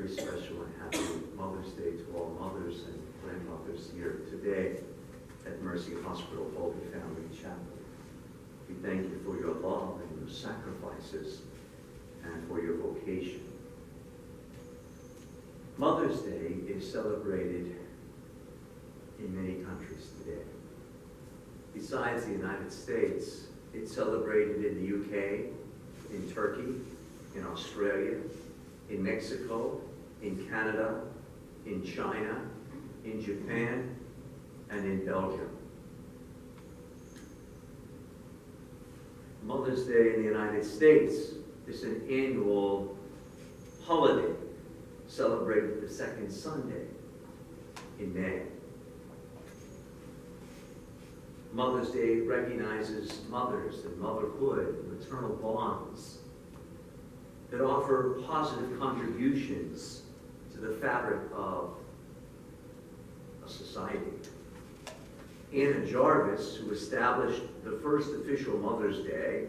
very special and happy Mother's Day to all mothers and grandmothers here today at Mercy Hospital Holy Family Chapel. We thank you for your love and your sacrifices and for your vocation. Mother's Day is celebrated in many countries today. Besides the United States, it's celebrated in the UK, in Turkey, in Australia, in Mexico, in Canada, in China, in Japan, and in Belgium. Mother's Day in the United States is an annual holiday celebrated the second Sunday in May. Mother's Day recognizes mothers and motherhood and maternal bonds that offer positive contributions to the fabric of a society. Anna Jarvis, who established the first official Mother's Day,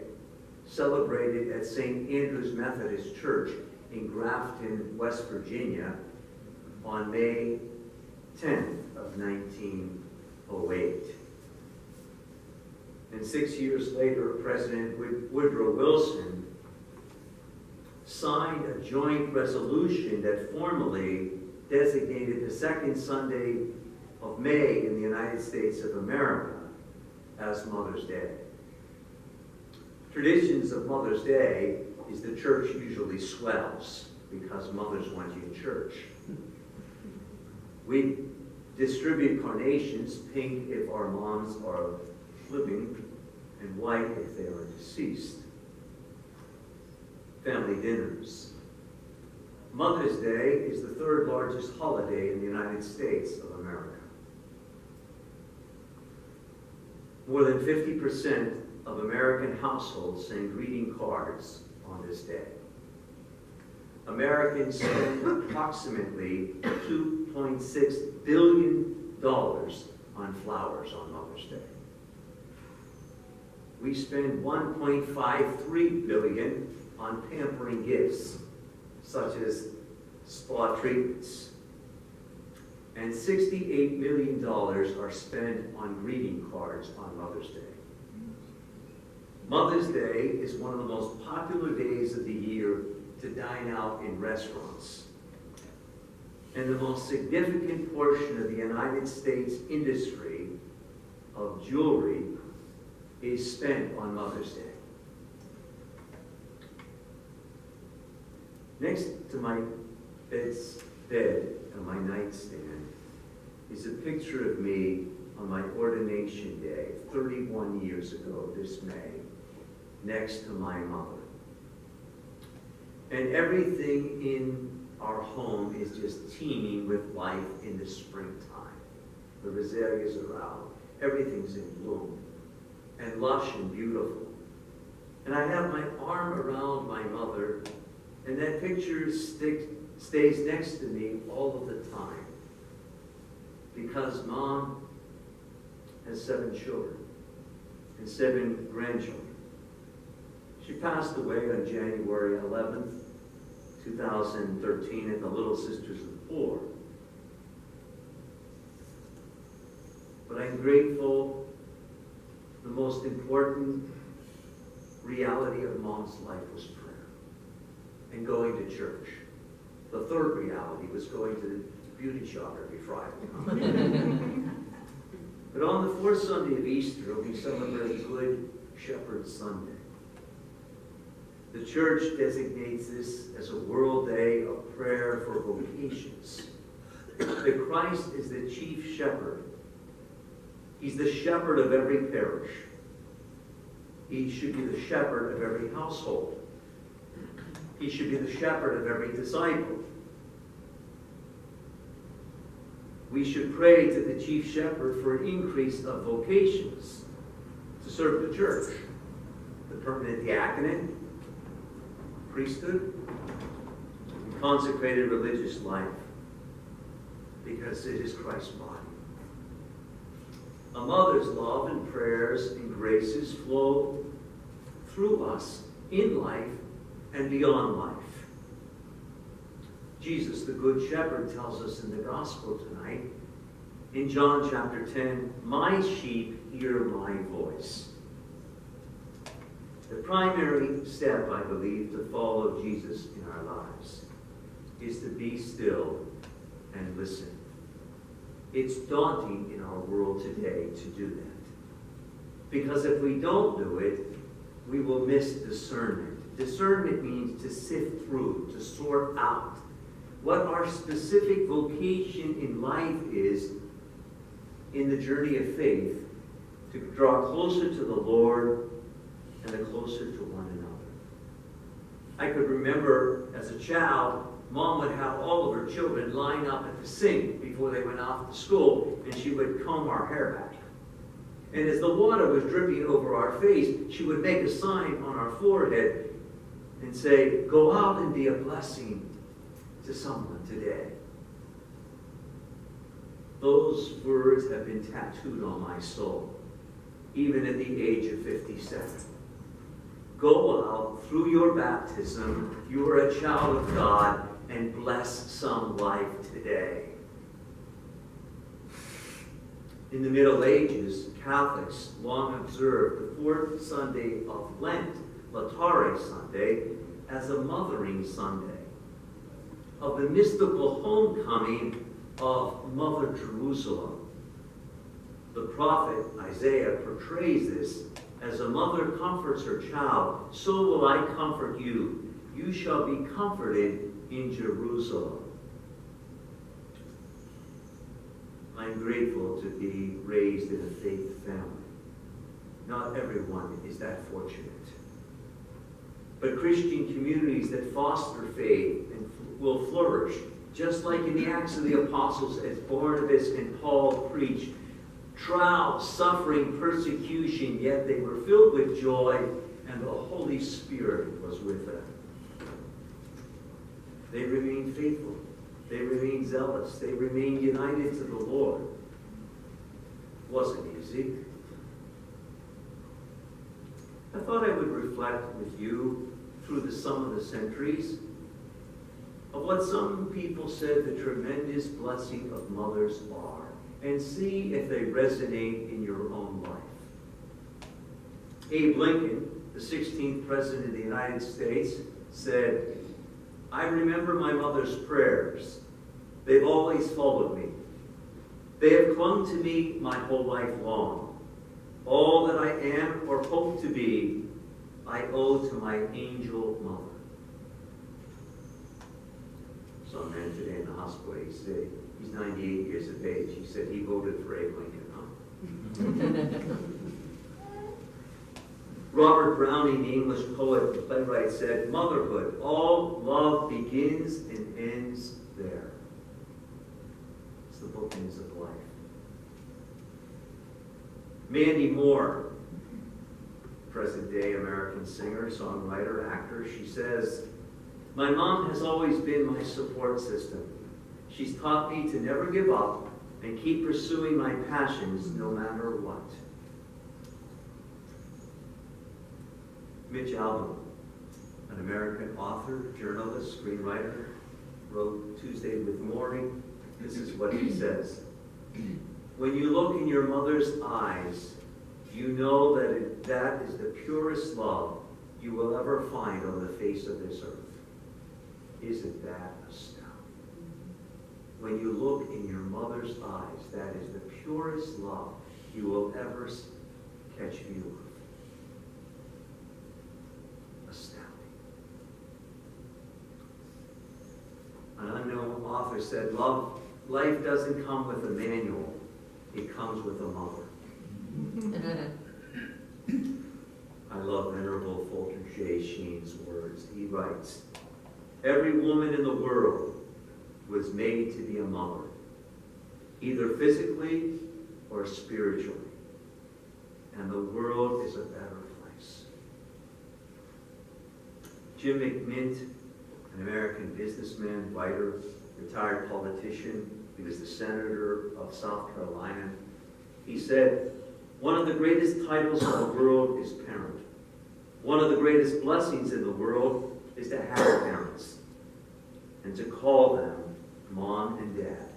celebrated at St. Andrew's Methodist Church in Grafton, West Virginia, on May 10th of 1908. And 6 years later, President Woodrow Wilson signed a joint resolution that formally designated the second Sunday of May in the United States of America as Mother's Day. Traditions of Mother's Day is the church usually swells because mothers want you in church. We distribute carnations, pink if our moms are living, and white if they are deceased. Family dinners. Mother's Day is the third largest holiday in the United States of America. More than 50% of American households send greeting cards on this day. Americans spend approximately $2.6 billion on flowers on Mother's Day. We spend $1.53 billion on pampering gifts, such as spa treatments. And $68 million are spent on greeting cards on Mother's Day. Mother's Day is one of the most popular days of the year to dine out in restaurants. And the most significant portion of the United States industry of jewelry is spent on Mother's Day. Next to my bed and my nightstand is a picture of me on my ordination day, 31 years ago this May, next to my mother. And everything in our home is just teeming with life in the springtime. The azaleas are out, everything's in bloom, and lush and beautiful. And I have my arm around my mother, and that picture stays next to me all of the time. Because Mom has 7 children and 7 grandchildren. She passed away on January 11th, 2013, and the little sisters of 4. But I'm grateful. The most important reality of Mom's life was prayer and going to church. The third reality was going to the beauty shop every Friday. But on the fourth Sunday of Easter, we celebrate Good Shepherd Sunday. The church designates this as a world day of prayer for vocations. That Christ is the chief shepherd. He's the shepherd of every parish. He should be the shepherd of every household. He should be the shepherd of every disciple. We should pray to the chief shepherd for an increase of vocations to serve the church, the permanent diaconate, priesthood, and consecrated religious life, because it is Christ's body. A mother's love and prayers and graces flow through us in life and beyond life. Jesus, the Good Shepherd, tells us in the Gospel tonight, in John chapter 10, "My sheep hear my voice." The primary step, I believe, to follow Jesus in our lives is to be still and listen. It's daunting in our world today to do that. Because if we don't do it, we will miss discernment. Discernment means to sift through, to sort out what our specific vocation in life is in the journey of faith, to draw closer to the Lord and closer to one another. I could remember as a child, Mom would have all of her children line up at the sink before they went off to school, and she would comb our hair back. And as the water was dripping over our face, she would make a sign on our forehead and say, "Go out and be a blessing to someone today." Those words have been tattooed on my soul, even at the age of 57. Go out through your baptism. You are a child of God, and bless some life today. In the Middle Ages, Catholics long observed the fourth Sunday of Lent, Laetare Sunday, as a mothering Sunday, of the mystical homecoming of Mother Jerusalem. The prophet Isaiah portrays this as a mother comforts her child, so will I comfort you. You shall be comforted in Jerusalem. I'm grateful to be raised in a faith family. Not everyone is that fortunate. But Christian communities that foster faith and will flourish, just like in the Acts of the Apostles as Barnabas and Paul preached. Trial, suffering, persecution, yet they were filled with joy, and the Holy Spirit was with them. They remained faithful. They remained zealous. They remained united to the Lord. It wasn't easy. I thought I would reflect with you through the sum of the centuries of what some people said the tremendous blessing of mothers are, and see if they resonate in your own life. Abe Lincoln, the 16th President of the United States, said, "I remember my mother's prayers. They've always followed me. They have clung to me my whole life long. All that I am or hope to be, I owe to my angel mother." Some man today in the hospital, he's 98 years of age. He said he voted for Abe Lincoln, huh? Robert Browning, the English poet and playwright, said, "Motherhood, all love begins and ends there." It's the bookends of life. Mandy Moore, present-day American singer, songwriter, actor, she says, "My mom has always been my support system. She's taught me to never give up and keep pursuing my passions no matter what." Mitch Albom, an American author, journalist, screenwriter, wrote Tuesday with Morning. This is what he says. "When you look in your mother's eyes, you know that is the purest love you will ever find on the face of this earth." Isn't that astounding? When you look in your mother's eyes, that is the purest love you will ever catch view of. Astounding. An unknown author said, life doesn't come with a manual, it comes with a mother. I love Venerable Fulton J. Sheen's words. He writes, "Every woman in the world was made to be a mother, either physically or spiritually, and the world is a better place." Jim McMint, an American businessman, writer, retired politician, he was the senator of South Carolina, he said, "One of the greatest titles in the world is parent. One of the greatest blessings in the world is to have parents. and to call them Mom and Dad.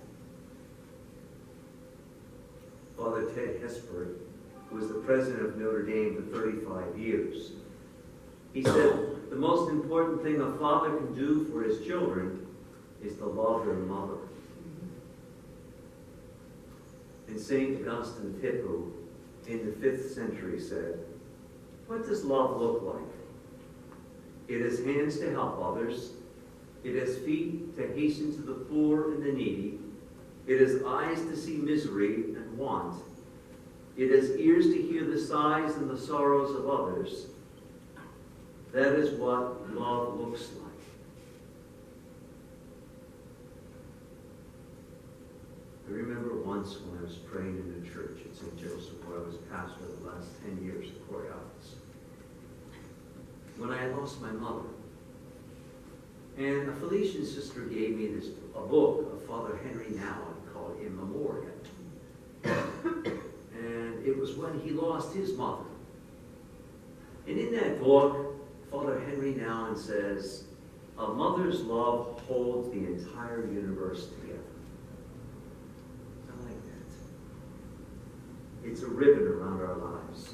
Father Ted Hesper, who was the president of Notre Dame for 35 years, he said, the most important thing a father can do for his children is to love their mother. And St. Augustine of Hippo in the 5th century said, what does love look like? It has hands to help others. It has feet to hasten to the poor and the needy. It has eyes to see misery and want. It has ears to hear the sighs and the sorrows of others. That is what love looks like. I remember once when I was praying in the church at St. Joseph, where I was pastor the last 10 years of Coriolis, when I had lost my mother. And a Felician sister gave me a book of Father Henry Nouwen called In Memoriam. And it was when he lost his mother. And in that book, Father Henry Nouwen says, a mother's love holds the entire universe together. I like that. It's a ribbon around our lives.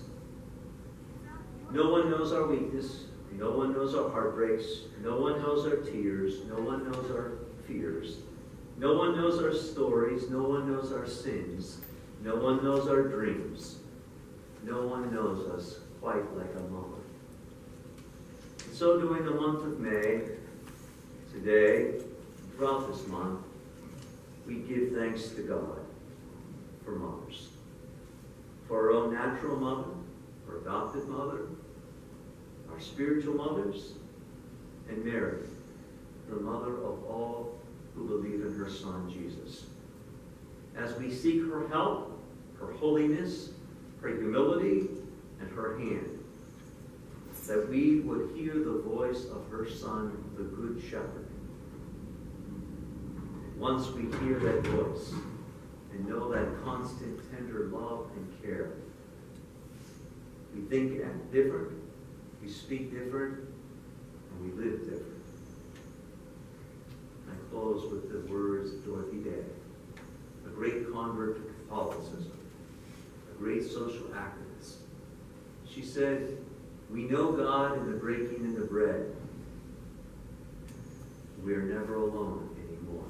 No one knows our weakness. No one knows our heartbreaks. No one knows our tears. No one knows our fears. No one knows our stories. No one knows our sins. No one knows our dreams. No one knows us quite like a mother. And so during the month of May, today, throughout this month, we give thanks to God for mothers. For our own natural mother, our adopted mother, our spiritual mothers, and Mary, the mother of all who believe in her Son, Jesus. As we seek her help, her holiness, her humility, and her hand, that we would hear the voice of her Son, the Good Shepherd. Once we hear that voice and know that constant, tender love and care, we think and act different, we speak different, and we live different. I close with the words of Dorothy Day, a great convert to Catholicism, a great social activist. She said, we know God in the breaking of the bread. We are never alone anymore.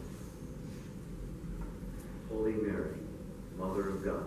Holy Mary, Mother of God,